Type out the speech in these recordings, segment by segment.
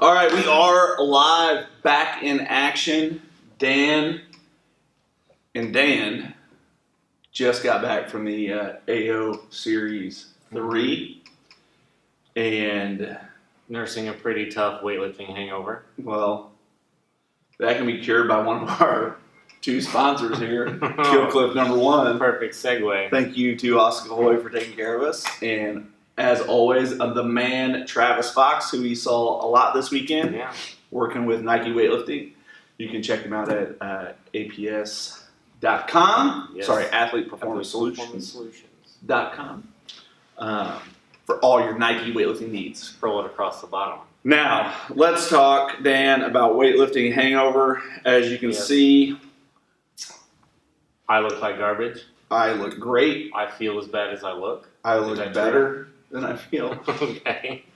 All right, we are live, back in action. Dan just got back from the AO Series 3 and nursing a pretty tough weightlifting hangover. Well, that can be cured by one of our two sponsors here, Kill Cliff number 1. Perfect segue. Thank you to Oscar Hoy for taking care of us. And as always, the man Travis Fox, who we saw a lot this weekend, working with Nike Weightlifting. You can check him out at APS.com. Yes. Sorry, Athlete Performance Solutions.com for all your Nike weightlifting needs. Scroll it across the bottom. Now, let's talk, Dan, about weightlifting hangover. As you can see, I look like garbage. I look great. I feel as bad as I look. I look better than I feel. Okay.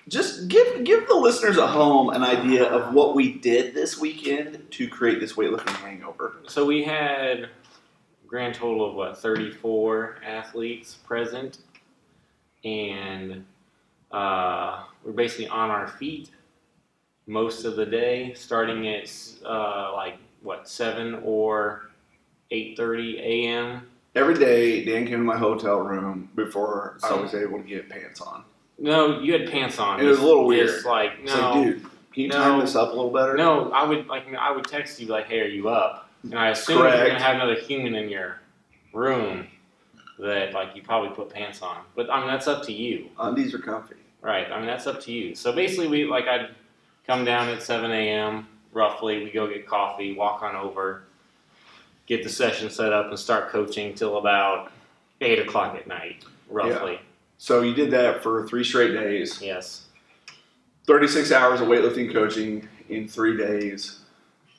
Just give the listeners at home an idea of what we did this weekend to create this weightlifting hangover. So we had a grand total of 34 athletes present, and we're basically on our feet most of the day, starting at 7 or 8:30 a.m. Every day, Dan came to my hotel room before I was able to get pants on. No, you had pants on. It was a little weird. It's like, no. It's like, dude, can you time this up a little better? No, I would text you like, hey, are you up? And I assume if you're going to have another human in your room that, you probably put pants on. But, that's up to you. Undies are comfy. Right. That's up to you. So, basically, I'd come down at 7 a.m., roughly. We go get coffee, walk on over, get the session set up, and start coaching till about 8 o'clock at night, roughly. Yeah. So you did that for 3 straight days. Yes. 36 hours of weightlifting coaching in 3 days.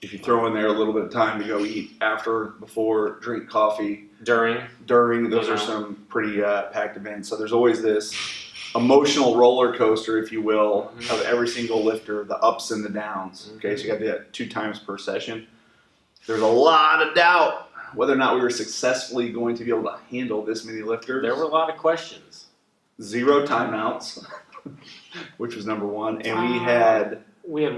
If you throw in there a little bit of time to go eat after, before, drink coffee. During, those are some pretty packed events. So there's always this emotional roller coaster, if you will, of every single lifter, the ups and the downs. Okay, so you got that 2 times per session. There's a lot of doubt whether or not we were successfully going to be able to handle this many lifters. there were a lot of questions. 0 timeouts, which was number 1, and we had one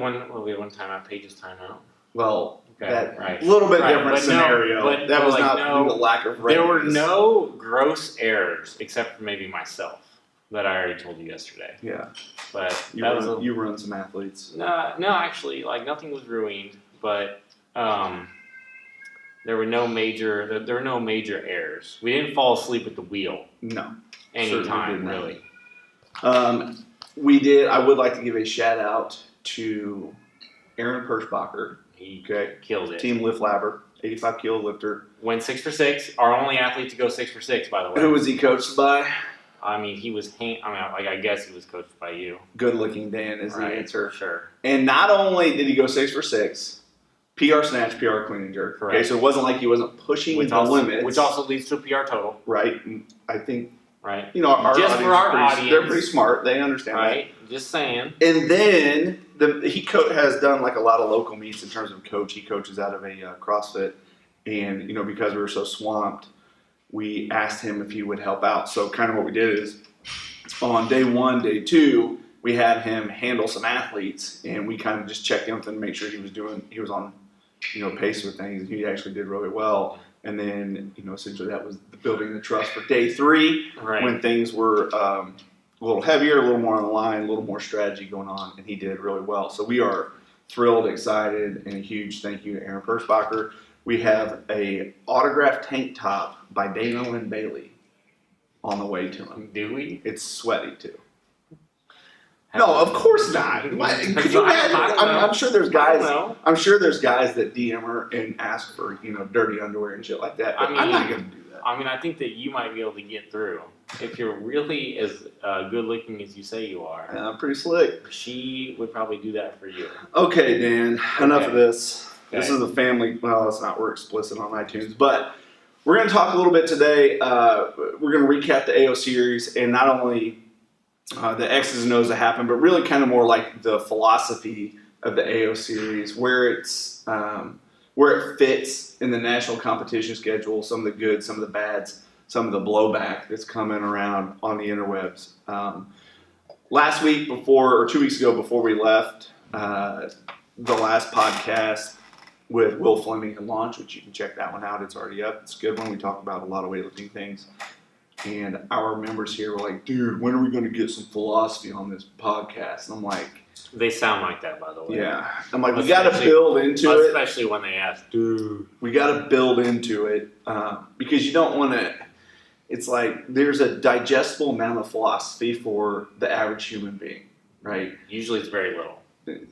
timeout, Paige's timeout. Well, Okay, that right. little bit Right, different but scenario. but that was like, not no, due to lack of There were readiness. no gross errors, except for maybe myself, that I already told you yesterday. Yeah, But you run some athletes. No, actually, nothing was ruined, but there were no major errors. We didn't fall asleep at the wheel. No, anytime really. We did. I would like to give a shout out to Aaron Perschbacher. He Okay, killed it. Team Lift Labber, 85 kilo lifter. Went 6 for 6. Our only athlete to go 6 for 6, by the way. Who was he coached by? He was. I guess he was coached by you. Good looking Dan is the Right, answer. Sure. And not only did he go 6 for 6, PR snatch, PR clean and jerk. Correct. Okay, so it wasn't like he wasn't pushing the limits. Which also leads to a PR total. Right. And I think, right. Our just audience for our audience, they're pretty smart. They understand right? Just saying. And then he has done a lot of local meets in terms of coach. He coaches out of a CrossFit, and because we were so swamped, we asked him if he would help out. So kind of what we did is on day 1, day 2, we had him handle some athletes, and we kind of just checked in with him to make sure he was on pace with things. He actually did really well. And then, essentially that was building the trust for day 3, right, when things were a little heavier, a little more on the line, a little more strategy going on, and he did really well. So we are thrilled, excited, and a huge thank you to Aaron Perschbacher. We have a autographed tank top by Dana Lynn Bailey on the way to him. Do we? It's sweaty, too. No, of course not. Could you imagine? I'm sure there's guys. I'm sure there's guys that DM her and ask for dirty underwear and shit like that. But I'm not going to do that. I think that you might be able to get through if you're really as good looking as you say you are. I'm pretty slick. She would probably do that for you. Okay, Dan. Enough of this. Okay. This is a family. Well, it's not. We're explicit on iTunes, but we're going to talk a little bit today. We're going to recap the AO series, and not only the X's and O's that happened, but really kind of more like the philosophy of the AO series, where it fits in the national competition schedule, some of the good, some of the bads, some of the blowback that's coming around on the interwebs. last week or 2 weeks ago before we left, the last podcast with Will Fleming and Launch, which you can check that one out. It's already up. It's a good one. We talk about a lot of weightlifting things. And our members here were like, dude, when are we going to get some philosophy on this podcast? And I'm like, They sound like that, by the way. yeah. I'm like, we got to build into it. Especially when they ask, dude. We got to build into it because you don't want to. It's like there's a digestible amount of philosophy for the average human being, right? Usually it's very little.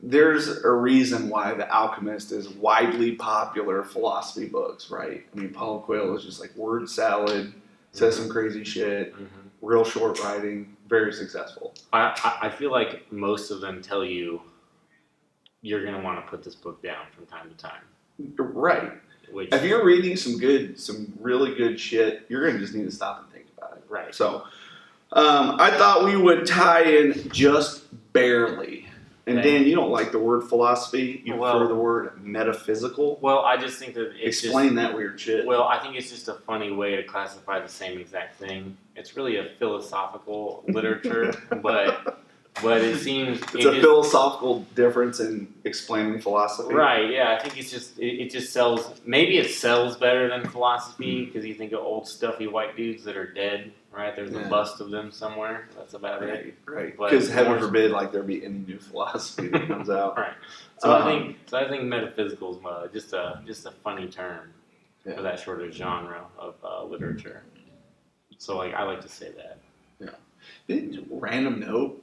There's a reason why The Alchemist is widely popular philosophy books, right? I mean, Paulo Coelho is just like word salad, says some crazy shit, real short writing, very successful. I feel like most of them tell you you're going to want to put this book down from time to time. Right. Which, If you're reading some really good shit, you're going to just need to stop and think about it. right. So, I thought we would tie in just barely. And Okay. Dan, you don't like the word philosophy. You Well- prefer the word metaphysical. Well, I just think that it's Explain that weird shit. Well, I think it's just a funny way to classify the same exact thing. It's really a philosophical literature, but it seems It's a philosophical difference in explaining philosophy. right. Yeah, I think it's just it just sells. Maybe it sells better than philosophy because you think of old stuffy white dudes that are dead. Right, there's a Yeah. bust of them somewhere. That's about it. Right. But Because heaven more- forbid, like there be any new philosophy that comes out. Right. So Um, I think metaphysical is just a funny term Yeah. for that sort of genre of literature. So like I like to say that. Random note.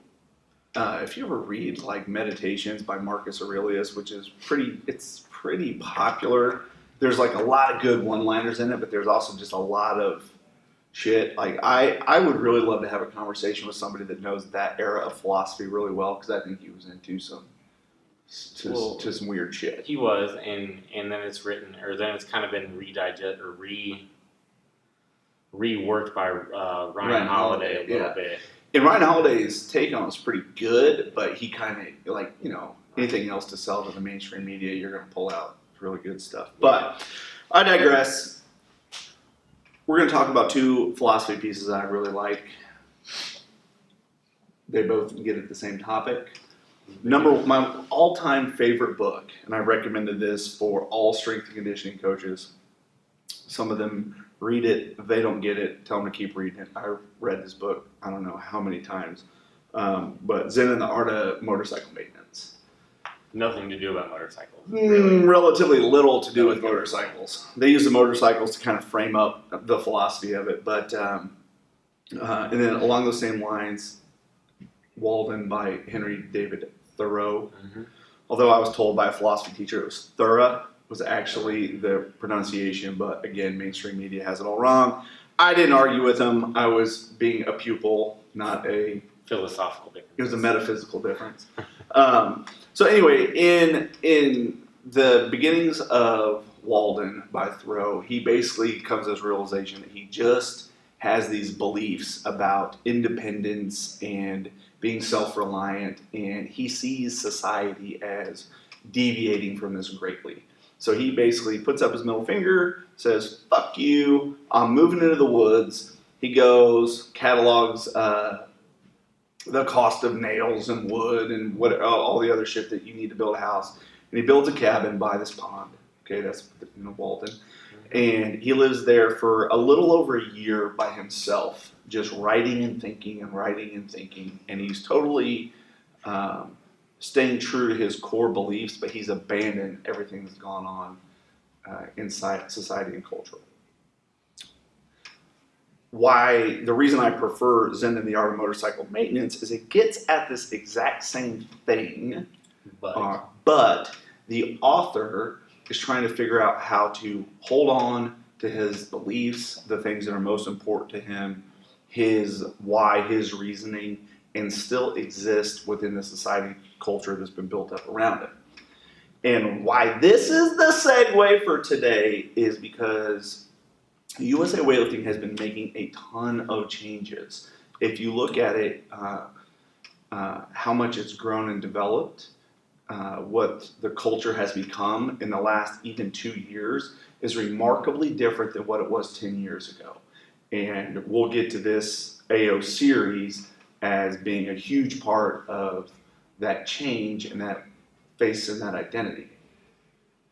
If you ever read like Meditations by Marcus Aurelius, which is pretty popular. There's like a lot of good one-liners in it, but there's also just a lot of shit. Like I would really love to have a conversation with somebody that knows that era of philosophy really well, because I think he was into some some weird shit. He was, and then it's written, or then it's kind of been reworked by Ryan Holiday a little yeah. bit. And Ryan Holiday's take on it was pretty good, but he kind of like, anything else to sell to the mainstream media, you're going to pull out really good stuff. But I digress. We're going to talk about two philosophy pieces that I really like. They both get at the same topic. My all-time favorite book, and I recommended this for all strength and conditioning coaches. Some of them read it. If they don't get it, tell them to keep reading it. I read this book, I don't know how many times. But Zen and the Art of Motorcycle Maintenance. Nothing to do about motorcycles. Relatively little to do with motorcycles. They use the motorcycles to kind of frame up the philosophy of it. But and then along those same lines, Walden by Henry David Thoreau. Mm-hmm. Although I was told by a philosophy teacher it was Thorough was actually the pronunciation, but again, mainstream media has it all wrong. I didn't argue with him. I was being a pupil, not a... Philosophical difference. It was a metaphysical difference. So anyway, in the beginnings of Walden by Thoreau, he basically comes to this realization that he just has these beliefs about independence and being self-reliant, and he sees society as deviating from this greatly. So he basically puts up his middle finger, says, fuck you, I'm moving into the woods. He goes, catalogs the cost of nails and wood and all the other shit that you need to build a house. And he builds a cabin by this pond. Okay, that's in Walden. And he lives there for a little over a year by himself, just writing and thinking and writing and thinking. And he's totally staying true to his core beliefs, but he's abandoned everything that's gone on inside society and culture. Why the reason I prefer Zen and the Art of Motorcycle Maintenance is it gets at this exact same thing, but the author is trying to figure out how to hold on to his beliefs, the things that are most important to him, his why, his reasoning, and still exist within the society culture that's been built up around him. And why this is the segue for today is because USA Weightlifting has been making a ton of changes. If you look at it, how much it's grown and developed, what the culture has become in the last even 2 years is remarkably different than what it was 10 years ago. And we'll get to this AO series as being a huge part of that change and that face and that identity.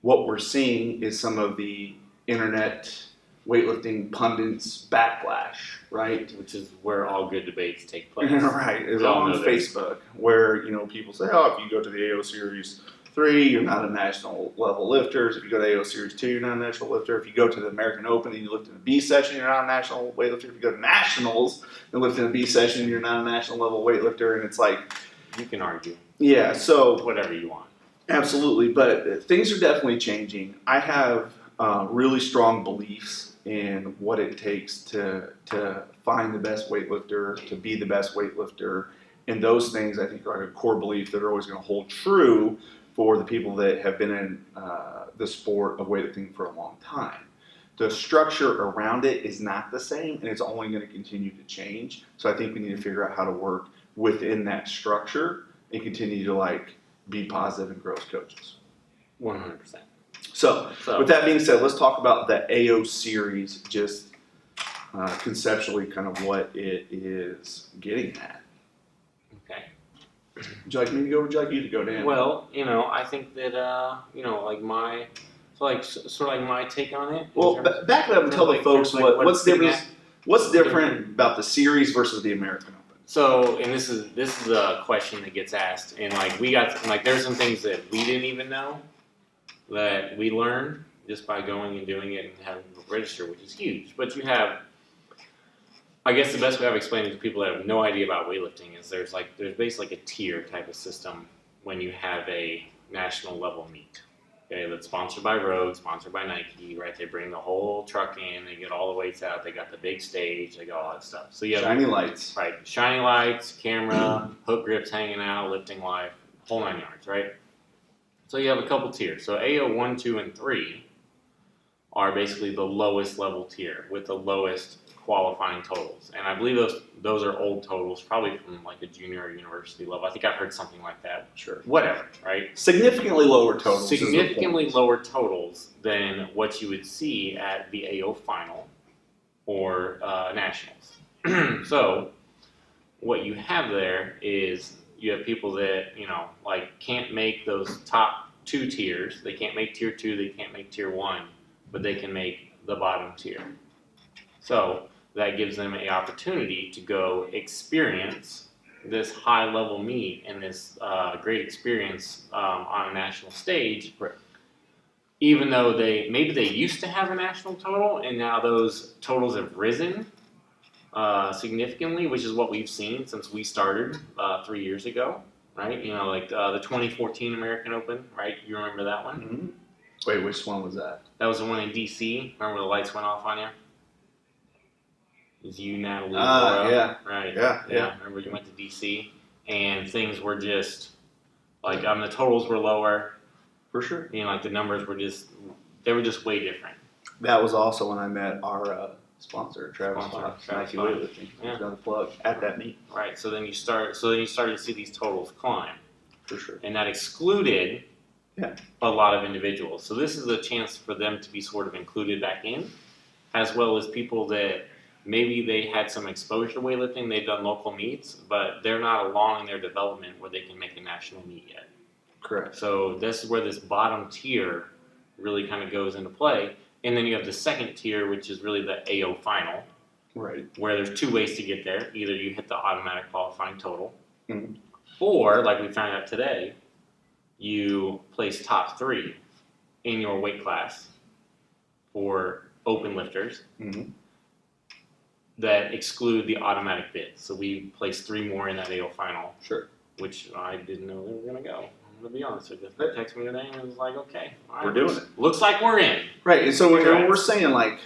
What we're seeing is some of the internet weightlifting pundits backlash, right? Which is where all good debates take place. Right. It's We all all on know this. Facebook where, people say, oh, if you go to the AO Series 3, you're not a national level lifter. If you go to AO Series 2, you're not a national lifter. If you go to the American Open and you lift in the B session, you're not a national weightlifter. If you go to nationals and lift in the B session, you're not a national level weightlifter. And it's like, You can argue yeah, so whatever you want. absolutely. But things are definitely changing. I have really strong beliefs in what it takes to find the best weightlifter, to be the best weightlifter. And those things, I think, are a core belief that are always going to hold true for the people that have been in the sport of weightlifting for a long time. The structure around it is not the same, and it's only going to continue to change. So I think we need to figure out how to work within that structure and continue to be positive and grow as coaches. 100%. So with that being said, let's talk about the AO series, just conceptually kind of what it is getting at. Okay. Would you like me to go or would you like you to go, Dan? Well, I think that sort of like my take on it. Well, back it up and tell the folks what's sitting different. What's different about the series versus the American Open? So, and this is a question that gets asked, and there's some things that we didn't even know that we learned just by going and doing it and having to register, which is huge. But you have, I guess the best way I've explained it to people that have no idea about weightlifting is there's basically a tier type of system when you have a national level meet. Okay, that's sponsored by Rogue, sponsored by Nike, right? They bring the whole truck in, they get all the weights out, they got the big stage, they got all that stuff. So you have Shiny lights. right, shiny lights, camera, hook grips hanging out, lifting live, whole 9 yards, right? So you have a couple tiers. So AO 1, 2, and 3 are basically the lowest level tier with the lowest qualifying totals. And I believe those are old totals, probably from a junior or university level. I think I've heard something like that. Sure. Whatever, right? Significantly lower totals. Significantly lower totals than what you would see at the AO final or nationals. So what you have there is you have people that can't make those top 2 tiers. They can't make tier 2. They can't make tier 1, but they can make the bottom tier. So that gives them an opportunity to go experience this high level meet and this great experience on a national stage. Right. Even though they used to have a national total and now those totals have risen significantly, which is what we've seen since we started 3 years ago, right? The 2014 American Open, right? You remember that one? Mm-hmm. Wait, which one was that? That was the one in DC. Remember the lights went off on you? It was you, Natalie, yeah. Right. Yeah. Remember you went to DC and things were just the totals were lower. For sure. The numbers were just way different. That was also when I met our sponsor, Travis Sponsor, Fox, Travis Nike Fox. Weightlifting. Yeah. Another plug at that meet. Right. So then you started to see these totals climb. For sure. And that excluded a lot of individuals. So this is a chance for them to be sort of included back in, as well as people that maybe they had some exposure to weightlifting, they've done local meets, but they're not along in their development where they can make a national meet yet. Correct. So this is where this bottom tier really kind of goes into play. And then you have the second tier, which is really the AO final, Right. where there's 2 ways to get there. Either you hit the automatic qualifying total, Mhm. or, like we found out today, you place top 3 in your weight class for open lifters Mm-hmm. that exclude the automatic bid. So we placed 3 more in that AO final, Sure. which I didn't know they were going to go. I'm going to be honest with you. They texted me today and it was like, okay, all right, We're doing it. Looks like we're in. Right, and so when Correct. we're saying I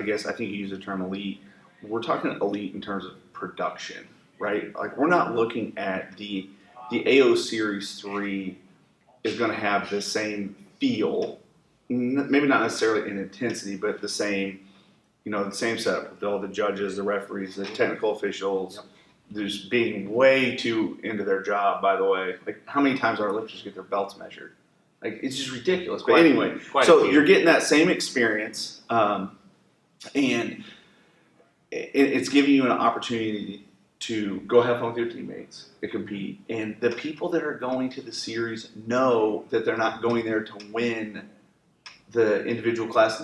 guess I think you use the term elite. We're talking elite in terms of production, right? We're not looking at the AO Series 3 is going to have the same feel, maybe not necessarily in intensity, but the same setup with all the judges, the referees, the technical officials. Yep. Just being way too into their job, by the way. How many times our lifters get their belts measured? It's just ridiculous. But anyway, so you're getting that same experience, and it's giving you an opportunity to go have fun with your teammates, to compete. And the people that are going to the series know that they're not going there to win the individual class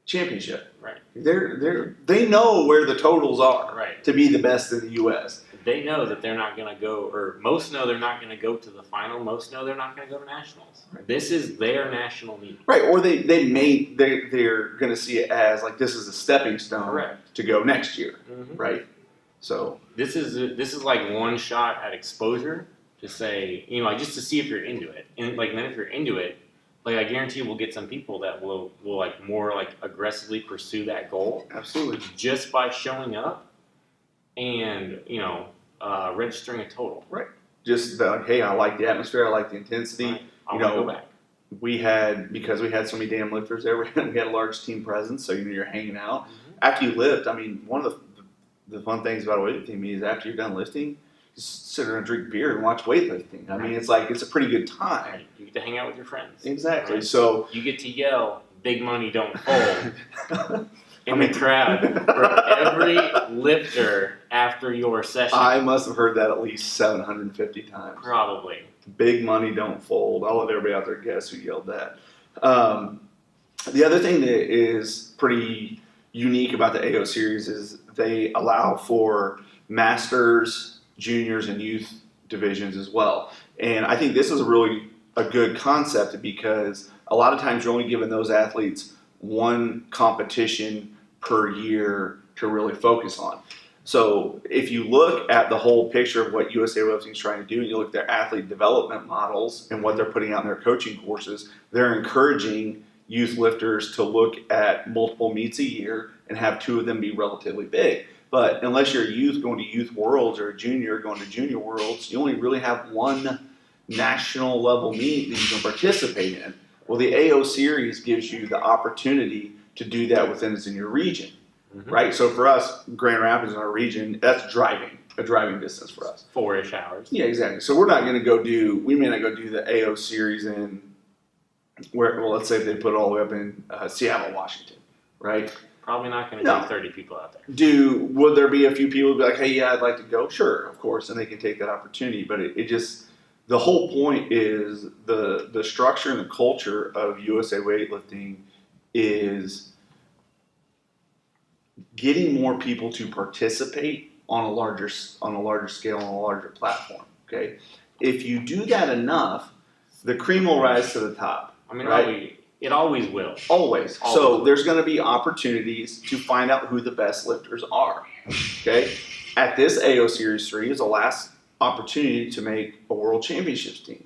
championship. Right. They know where the totals are Right. to be the best in the U.S. They know that they're not going to go, or most know they're not going to go to the final. Most know they're not going to go to nationals. Right. This is their national meet. Right, or they're going to see it as like this is a stepping stone Correct. to go next year, Mm-hmm. right? So This is like one shot at exposure to say, like just to see if you're into it, and like then if you're into it, like I guarantee we'll get some people that will like more like aggressively pursue that goal absolutely, just by showing up and registering a total. just hey, I like the atmosphere, I like the intensity. Right. I You want to know, go back. Because we had so many damn lifters there, we had a large team presence, so you're hanging out. Mm-hmm. After you lift, I mean, one of the fun things about a weightlifting is after you're done lifting, just sit there and drink beer and watch weightlifting. I mean, it's a pretty good time. Right. You get to hang out with your friends. Exactly. Right. So You get to yell, "Big money don't fold." I in mean- the crowd for every lifter after your session. I must have heard that at least 750 times. Probably. Big money don't fold. I'll let everybody out there guess who yelled that. The other thing that is pretty unique about the AO series is they allow for masters, juniors, and youth divisions as well. And I think this is really a good concept because a lot of times you're only giving those athletes one competition per year to really focus on. So if you look at the whole picture of what USA Weightlifting is trying to do, and you look at their athlete development models and what they're putting out in their coaching courses, they're encouraging youth lifters to look at multiple meets a year and have 2 of them be relatively big. But unless you're a youth going to youth worlds or a junior going to junior worlds, you only really have one national level meet that you can participate in. Well, the AO series gives you the opportunity to do that within your region. Mm-hmm. Right, so for us, Grand Rapids in our region, that's a driving distance for us. 4-ish hours. Yeah, exactly. So we're not going to we may not go do the AO series in let's say if they put it all the way up in Seattle, Washington, right? Probably not going to No. do 30 people out there. Would there be a few people who be like, hey, yeah, I'd like to go? Sure, of course, and they can take that opportunity. But it just, the whole point is the structure and the culture of USA Weightlifting is getting more people to participate on a larger scale, on a larger platform. Okay, if you do that enough, the cream will rise to the top. I mean, right? it always will. Always. So Always. there's going to be opportunities to find out who the best lifters are. Okay, at this AO Series 3 is the last opportunity to make a World Championships team.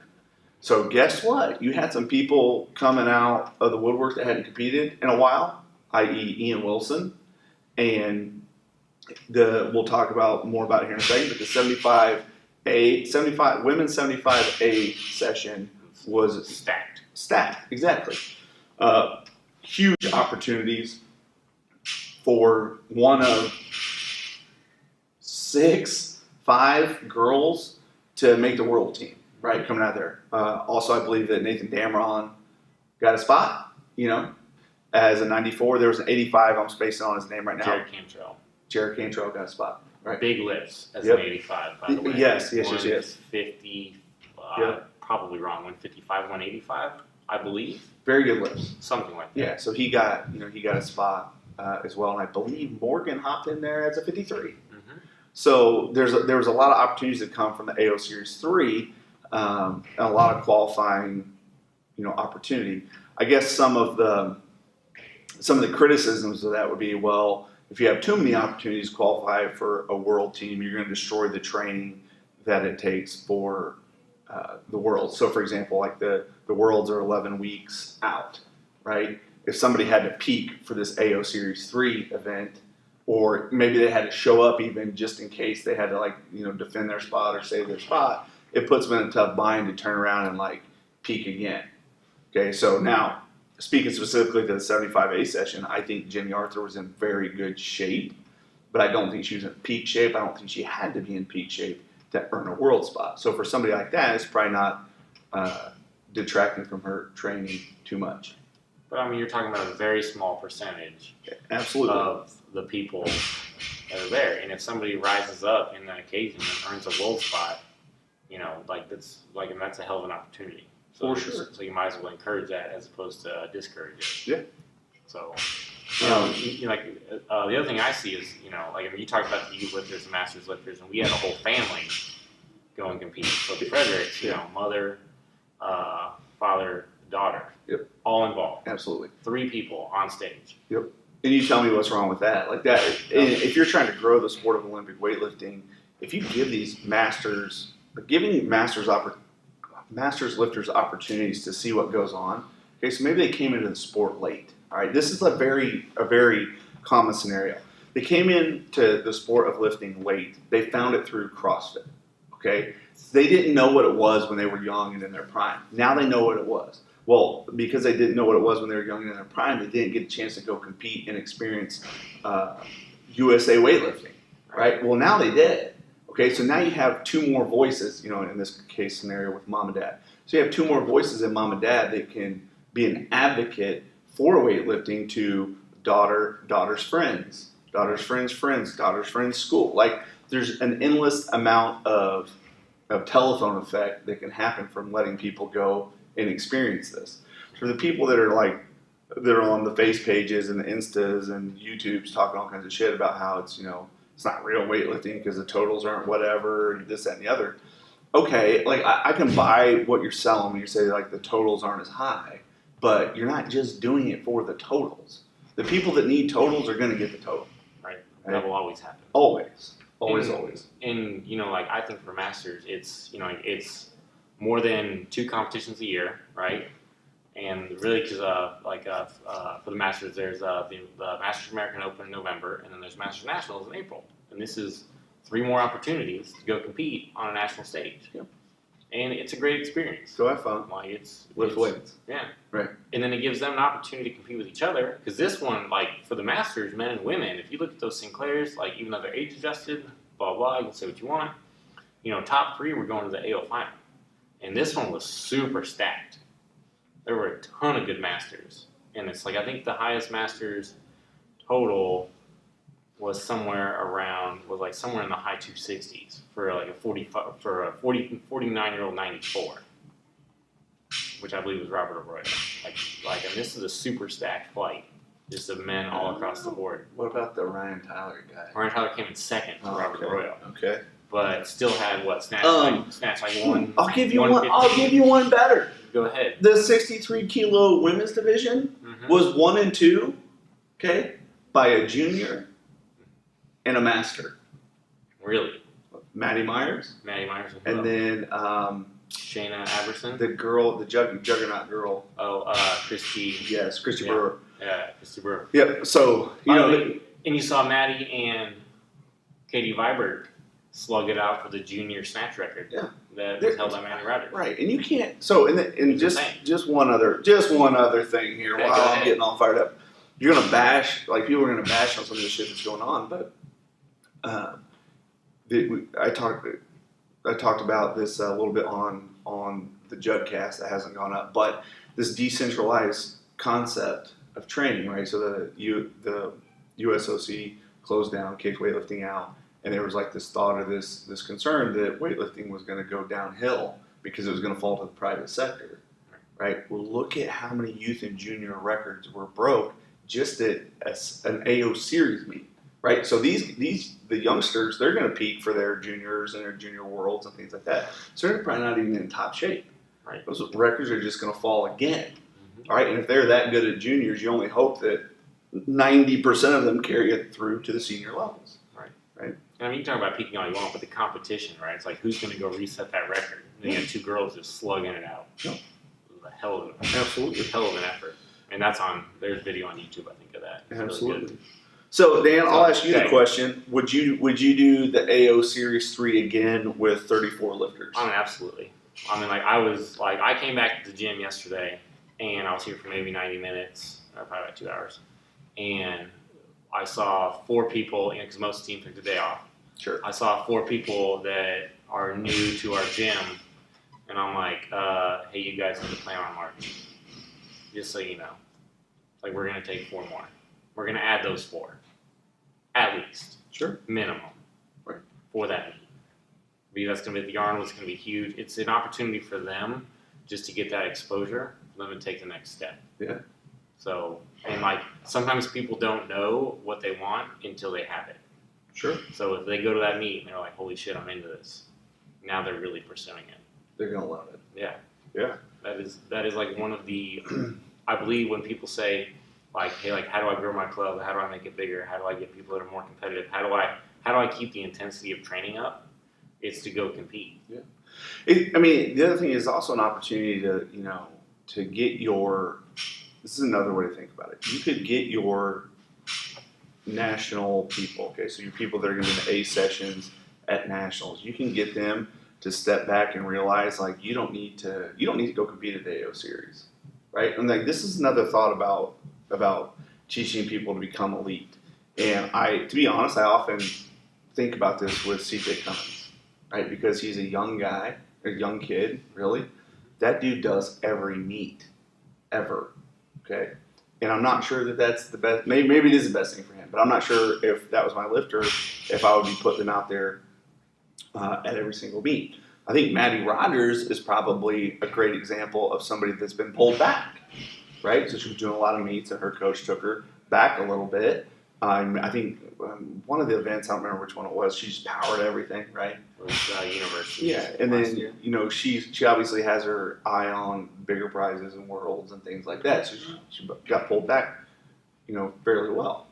So guess what? You had some people coming out of the woodwork that hadn't competed in a while, i.e. Ian Wilson. And we'll talk about more about it here in a second, but the women's 75A session was stacked, exactly. Huge opportunities for one of 5 girls to make the world team, right, coming out of there. Also, I believe that Nathan Damron got a spot, as a 94. There was an 85, I'm spacing on his name right now. Jared Cantrell got a spot, right. Big lifts as Yep. an 85, by the way. Yes. 150, Yep. probably wrong, 155, 185, I believe. Very good lifts. Something like that. Yeah, so he got a spot as well, and I believe Morgan hopped in there as a 53. Mm-hmm. So there was a lot of opportunities that come from the AO Series 3, and a lot of qualifying, opportunity. I guess some of the criticisms of that would be, well, if you have too many opportunities to qualify for a world team, you're going to destroy the training that it takes for the world. So, for example, like the worlds are 11 weeks out, right? If somebody had to peak for this AO Series 3 event, or maybe they had to show up even just in case they had to defend their spot or save their spot, it puts them in a tough bind to turn around and peak again. Okay, so now speaking specifically to the 75A session, I think Jenny Arthur was in very good shape, but I don't think she was in peak shape. I don't think she had to be in peak shape to earn a world spot. So for somebody like that, it's probably not detracting from her training too much. But I mean, you're talking about a very small percentage Absolutely. of the people that are there. And if somebody rises up in that occasion and earns a world spot, that's a hell of an opportunity. So For sure. So you might as well encourage that as opposed to discourage it. Yeah. So, the other thing I see is, you talked about the youth lifters and masters lifters, and we had a whole family go and compete. So the Fredericks, mother, father, daughter, Yep. all involved. Absolutely. 3 people on stage. Yep. And you tell me what's wrong with that. Like that, if you're trying to grow the sport of Olympic weightlifting, if you give these giving masters lifters opportunities to see what goes on. Okay, so maybe they came into the sport late. All right, this is a very common scenario. They came into the sport of lifting late. They found it through CrossFit. Okay, they didn't know what it was when they were young and in their prime. Now they know what it was. Well, because they didn't know what it was when they were young and in their prime, they didn't get a chance to go compete and experience USA weightlifting. Right? Well, now they did. Okay, so now you have 2 more voices, in this case scenario with mom and dad. So you have 2 more voices in mom and dad that can be an advocate for weightlifting to daughter's friends, daughter's friends' school. Like there's an endless amount of telephone effect that can happen from letting people go and experience this. For the people that are on the face pages and the Instas and YouTubes talking all kinds of shit about how it's, it's not real weightlifting because the totals aren't whatever, and this, that, and the other. Okay, I can buy what you're selling when you say the totals aren't as high, but you're not just doing it for the totals. The people that need totals are going to get the total. Right. That will always happen. Always. And I think for masters, it's it's more than 2 competitions a year, right? And really, because for the Masters, there's the Masters American Open in November, and then there's Masters Nationals in April. And this is 3 more opportunities to go compete on a national stage. Yep. And it's a great experience. Go have fun. Lift weights. Yeah. Right. And then it gives them an opportunity to compete with each other. Because this one, for the Masters, men and women, if you look at those Sinclairs, even though they're age adjusted, blah, blah, you can say what you want. Top 3 were going to the AO final. And this one was super stacked. There were a ton of good masters, and it's I think the highest masters total was somewhere in the high 260s for a 49-year-old 94, which I believe was Robert Arroyo. And this is a super stacked fight, just of men all across the board. What about the Ryan Tyler guy? Ryan Tyler came in second to Robert Arroyo. Okay. But still had snatch one. I'll give you one better. Go ahead. The 63 kilo women's division was 1 and 2, okay, by a junior and a master. Really? Maddie Myers. And then Shayna Aberson. The juggernaut girl. Oh, Christy. Yes, Christy Brewer. Yeah, Christy Brewer. Yep. So and you saw Maddie and Katie Vibert slug it out for the junior snatch record. Yeah. That was held by Manny Ryder. Right, and you can't. So, and just one other thing here while I'm getting all fired up. You're gonna bash, people are gonna bash on some of the shit that's going on, but I talked about this a little bit on the Judcast that hasn't gone up, but this decentralized concept of training, right? So the USOC closed down, kicked weightlifting out. And there was this thought or this concern that weightlifting was going to go downhill because it was going to fall to the private sector, right? Well, look at how many youth and junior records were broke just at an AO series meet, right? So the youngsters, they're going to peak for their juniors and their junior worlds and things like that. So they're probably not even in top shape. Right. Those records are just going to fall again, all right? And if they're that good at juniors, you only hope that 90% of them carry it through to the senior levels. Right. And you talk about peaking all you want, but the competition, right? It's who's going to go reset that record? And you have 2 girls just slugging it out. Yep. It was a hell of an effort. And there's video on YouTube, I think, of that. It's Absolutely. Really good. So Dan, I'll ask you the question: Would you do the AO Series 3 again with 34 lifters? Absolutely. I came back to the gym yesterday, and I was here for maybe 90 minutes, probably about 2 hours, and I saw 4 people, because most teams took the day off. Sure. I saw 4 people that are new to our gym, and I'm hey, you guys need to plan on March. Just so you know. We're going to take 4 more. We're going to add those 4. At least. Sure. minimum, Right. for that meet. Because that's going to be the Arnold's going to be huge. It's an opportunity for them just to get that exposure, for them to take the next step. Yeah. So, and like sometimes people don't know what they want until they have it. Sure. So if they go to that meet and they're like, "Holy shit, I'm into this," now they're really pursuing it. They're gonna love it. Yeah. Yeah. That is like one of the, I believe when people say like, hey, like how do I grow my club? How do I make it bigger? How do I get people that are more competitive? How do I keep the intensity of training up? It's to go compete. I mean, the other thing is also an opportunity to, to get your. This is another way to think about it. You could get your national people. Okay, so your people that are going to be in the A sessions at nationals. You can get them to step back and realize like you don't need to go compete at the AO series, right? And like this is another thought about teaching people to become elite. And to be honest, I often think about this with CJ Cummins, right? Because he's a young guy, a young kid, really. That dude does every meet, ever, okay? And I'm not sure that that's the best, maybe it is the best thing for him, but I'm not sure if that was my lifter, if I would be putting them out there at every single meet. I think Maddie Rogers is probably a great example of somebody that's been pulled back, right? So she was doing a lot of meets and her coach took her back a little bit. I think one of the events, I don't remember which one it was, she just powered everything, right? It was university. Yeah, and then she obviously has her eye on bigger prizes and worlds and things like that. So she got pulled back, fairly well.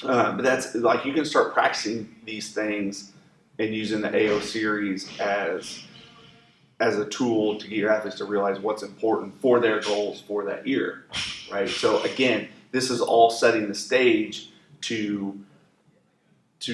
But that's like you can start practicing these things and using the AO series as a tool to get your athletes to realize what's important for their goals for that year, right? So again, this is all setting the stage to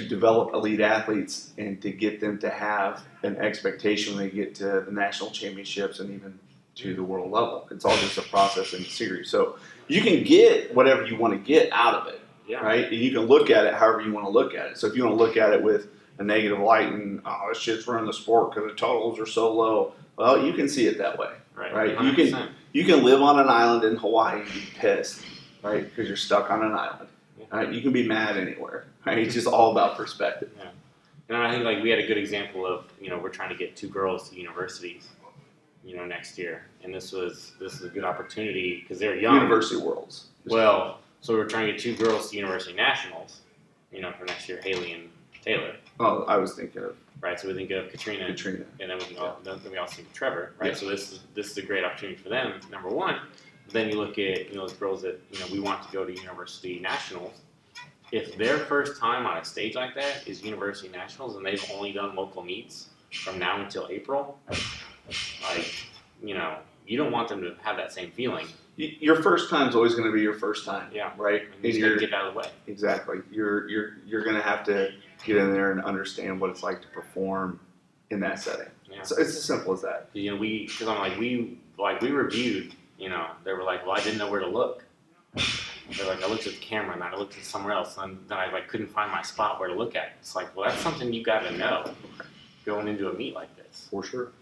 develop elite athletes and to get them to have an expectation when they get to the national championships and even to the world level. It's all just a process and a series. So you can get whatever you want to get out of it, right? And you can look at it however you want to look at it. So if you want to look at it with a negative light and, oh, it's just running the sport because the totals are so low, well, you can see it that way, right? 100%. You can live on an island in Hawaii and be pissed, right? Because you're stuck on an island. Right? You can be mad anywhere. Right? It's just all about perspective. Yeah. And I think like we had a good example of, we're trying to get 2 girls to universities, next year. And this is a good opportunity because they're young. University Worlds. Well, so we're trying to get 2 girls to University Nationals, for next year, Haley and Taylor. Oh, I was thinking of. Right, so we think of Katrina. And then we also think of Trevor, right? Yeah. So this is a great opportunity for them, number one. Then you look at those girls that we want to go to University Nationals. If their first time on a stage like that is University Nationals and they've only done local meets from now until April, like you don't want them to have that same feeling. Your first time is always going to be your first time. Yeah. Right. And you just got to get it out of the way. Exactly. You're going to have to get in there and understand what it's like to perform in that setting. Yeah. So it's as simple as that. We reviewed. They were like, well, I didn't know where to look. They're like, I looked at the camera and I looked at somewhere else and then I couldn't find my spot where to look at. It's like, well, that's something you got to know going into a meet like this. For sure.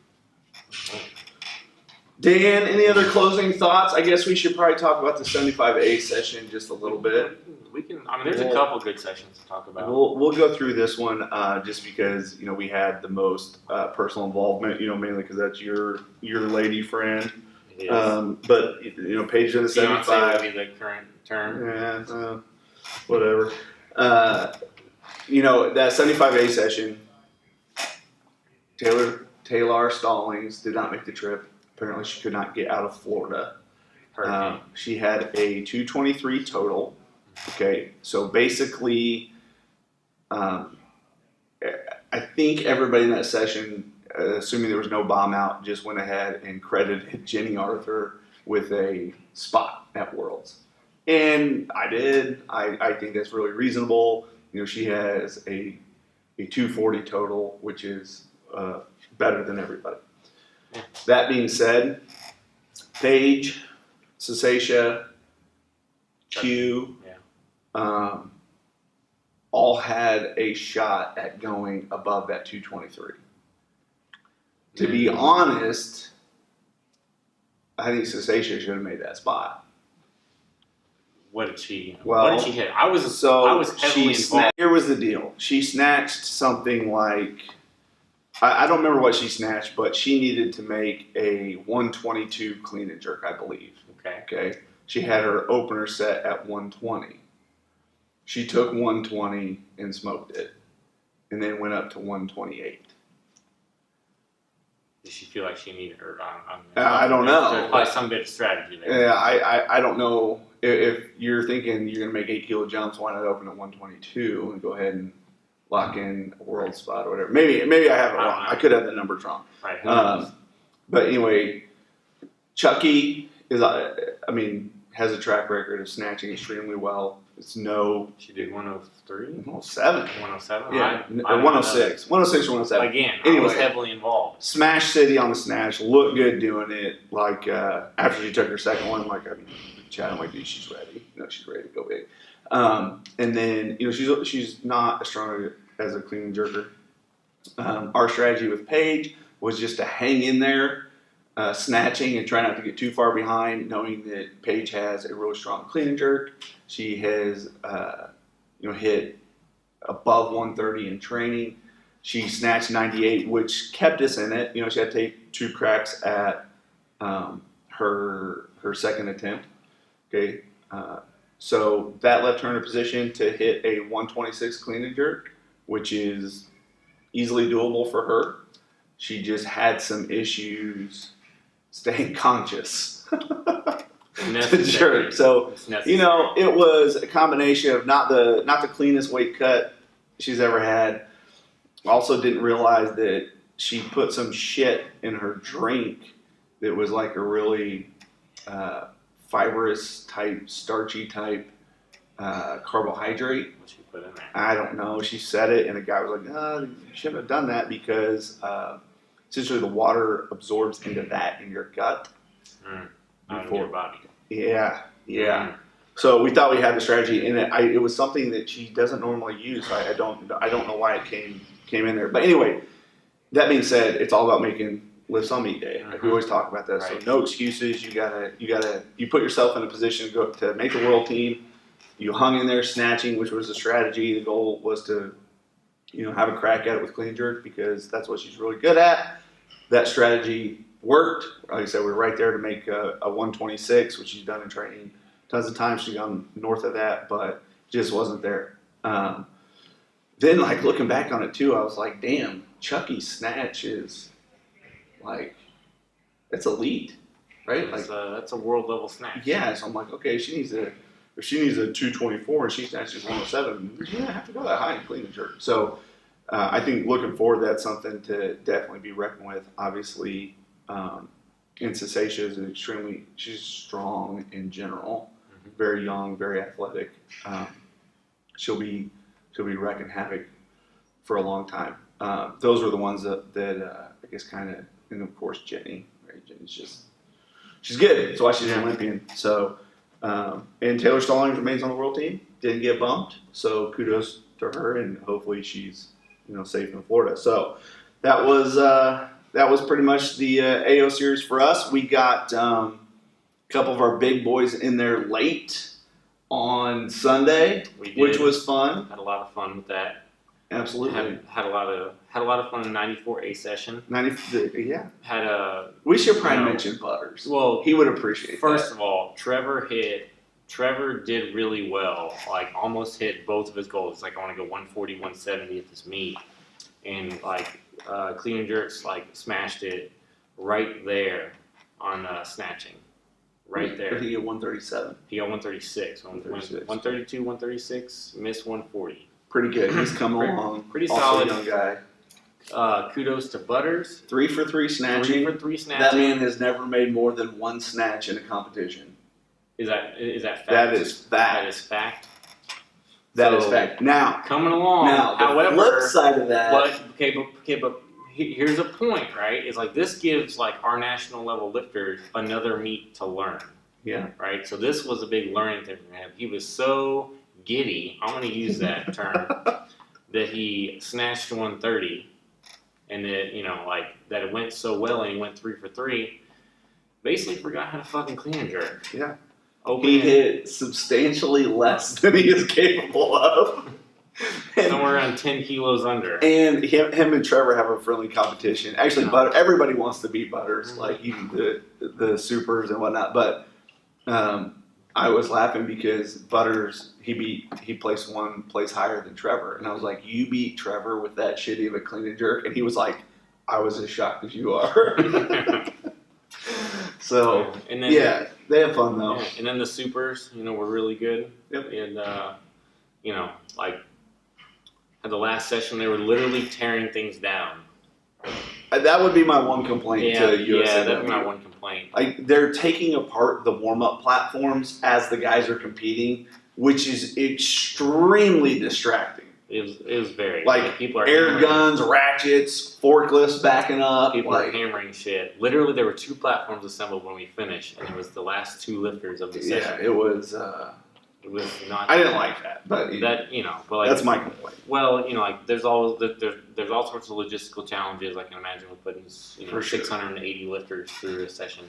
Dan, any other closing thoughts? I guess we should probably talk about the 75A session just a little bit. We can. There's a couple good sessions to talk about. We'll go through this one just because we had the most personal involvement. Mainly because that's your lady friend. But Paige in the 75 would be the current term. Yeah, whatever. That 75A session. Taylor Stallings did not make the trip. Apparently, she could not get out of Florida. She had a 223 total. Okay, so basically, I think everybody in that session, assuming there was no bomb out, just went ahead and credited Jenny Arthur with a spot at Worlds. And I did. I think that's really reasonable. She has a 240 total, which is better than everybody. Yeah. That being said, Paige, Sasatia, Q, all had a shot at going above that 223. To be honest, I think Sasatia should have made that spot. what did she hit? I was heavily involved. Here was the deal. She snatched something like, I don't remember what she snatched, but she needed to make a 122 clean and jerk, I believe. Okay. She had her opener set at 120. She took 120 and smoked it, and then went up to 128. Did she feel like she needed her? I don't know. There's probably some bit of strategy there. Yeah, I don't know if you're thinking you're going to make 8 kilo jumps, why not open at 122 and go ahead and lock in a world spot or whatever. Maybe I have it wrong. I could have the numbers wrong. Right. But anyway, Chucky has a track record of snatching extremely well. It's She did 103? 107. 107? Yeah, or 106. 106 or 107. Again, anyway, I was heavily involved. Smash City on the snatch. Looked good doing it. Like, after she took her second one, Chad, I'm like, dude, she's ready. She's ready to go big. And then, she's not as strong as a clean and jerker. Our strategy with Paige was just to hang in there, snatching and try not to get too far behind, knowing that Paige has a really strong clean and jerk. She has, hit above 130 in training. She snatched 98, which kept us in it. She had to take 2 cracks at her second attempt. Okay, so that left her in a position to hit a 126 clean and jerk, which is easily doable for her. She just had some issues staying conscious to jerk. So, it was a combination of not the cleanest weight cut she's ever had. Also didn't realize that she put some shit in her drink that was like a really fibrous type, starchy type carbohydrate. What she put in there? I don't know. She said it, and the guy was like, you shouldn't have done that because essentially the water absorbs into that in your gut. Not in your body. Yeah. So we thought we had the strategy, and it was something that she doesn't normally use. I don't know why it came in there. But anyway, that being said, it's all about making lifts on meet day. Like we always talk about that. Right. So no excuses. You put yourself in a position to make the world team. You hung in there snatching, which was the strategy. The goal was to, have a crack at it with clean jerk because that's what she's really good at. That strategy worked. Like I said, we're right there to make a 126, which she's done in training tons of times. She's gone north of that, but just wasn't there. Then, looking back on it too, I was like, damn, Chucky's snatch is it's elite, right? That's a world level snatch. Yeah, so I'm like, okay, if she needs a 224 and she snatches 107, she's gonna have to go that high and clean and jerk. So I think looking forward, that's something to definitely be reckoned with. Obviously, Insasatia is she's strong in general, very young, very athletic. She'll be wrecking havoc for a long time. Those were the ones that I guess kind of, and of course Jenny. Right? Jenny's she's good. That's why she's an Olympian. So, and Taylor Stallings remains on the world team. Didn't get bumped. So kudos to her, and hopefully she's safe in Florida. So that was pretty much the AO series for us. We got a couple of our big boys in there late on Sunday, which was fun. Had a lot of fun with that. Absolutely. Had a lot of fun in 94 A session. Yeah. We should probably mention Butters. Well, he would appreciate First of all, Trevor did really well. Almost hit both of his goals. I want to go 140, 170 at this meet. And clean and jerks smashed it right there on snatching. Right there. But he got 137. He got 136. 132, 136, missed 140. Pretty good. He's coming along. Pretty solid. Young guy. Kudos to Butters. 3 for 3 snatching. 3 for 3 snatching. That man has never made more than 1 snatch in a competition. Is that fact? That is fact. That is fact. That is fact. Now, coming along. However, the flip side of that. But here's a point, right? It's this gives our national level lifters another meet to learn. Yeah. Right. So this was a big learning thing for him. He was so giddy. I'm going to use that term. That he snatched 130, and that that it went so well, and he went 3 for 3. Basically, forgot how to fucking clean and jerk. Yeah. He hit substantially less than he is capable of. somewhere around 10 kilos under. And him and Trevor have a friendly competition. Actually, No. everybody wants to beat Butters, Mhm. like even the supers and whatnot. But I was laughing because Butters he placed one place higher than Trevor, and I was like, "You beat Trevor with that shitty of a clean and jerk," and he was like, "I was as shocked as you are." So and then yeah, they have fun though. yeah, and then the supers, were really good. Yep. And like at the last session, they were literally tearing things down. That would be my one complaint Yeah, to USAW. that'd be my one complaint. Like they're taking apart the warm-up platforms as the guys are competing, which is extremely distracting. It was very Like people are air hammering- guns, ratchets, forklifts backing up. People are Like, hammering shit. Literally, there were 2 platforms assembled when we finished, and it was the last 2 lifters of the yeah, session. it was. It was not. I didn't like that, but that. But like that's my complaint. well, like there's all sorts of logistical challenges. I can imagine with putting For sure. 680 lifters through a session.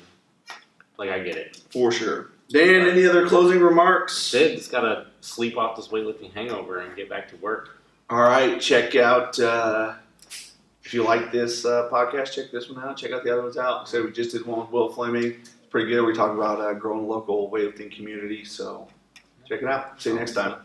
Like I get it. For sure. Dan, any other closing remarks? Sid just gotta sleep off this weightlifting hangover and get back to work. All right, check out. If you like this podcast, check this one out. Check out the other ones out. So we just did one with Will Fleming. It's pretty good. We talked about growing a local weightlifting community. So check it out. See you next time.